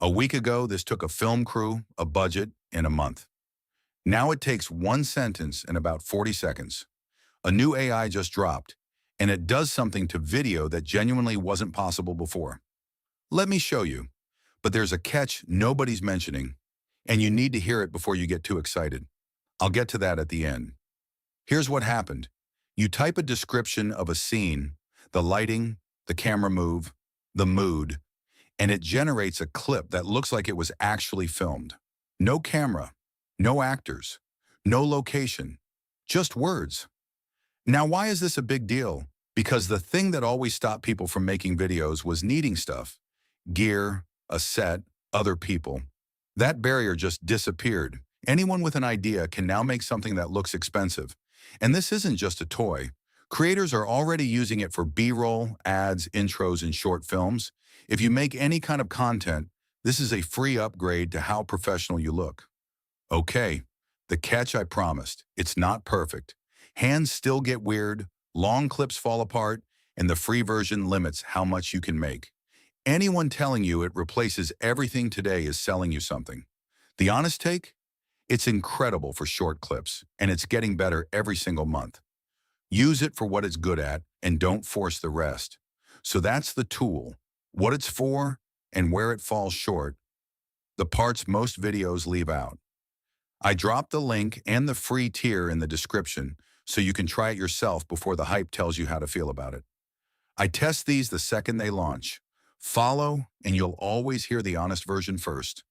A week ago, this took a film crew, a budget, and a month. Now it takes one sentence in about 40 seconds. A new AI just dropped, and it does something to video that genuinely wasn't possible before. Let me show you. But there's a catch nobody's mentioning, and you need to hear it before you get too excited. I'll get to that at the end. Here's what happened. You type a description of a scene, the lighting, the camera move, the mood, and it generates a clip that looks like it was actually filmed. No camera, no actors, no location, just words. Now, why is this a big deal? Because the thing that always stopped people from making videos was needing stuff. Gear, a set, other people. That barrier just disappeared. Anyone with an idea can now make something that looks expensive. And this isn't just a toy. Creators are already using it for B-roll, ads, intros, and short films. If you make any kind of content, this is a free upgrade to how professional you look. Okay, the catch I promised. It's not perfect. Hands still get weird, long clips fall apart, and the free version limits how much you can make. Anyone telling you it replaces everything today is selling you something. The honest take? It's incredible for short clips, and it's getting better every single month. Use it for what it's good at, and don't force the rest. So that's the tool, what it's for, and where it falls short, the parts most videos leave out. I dropped the link and the free tier in the description so you can try it yourself before the hype tells you how to feel about it. I test these the second they launch. Follow, and you'll always hear the honest version first.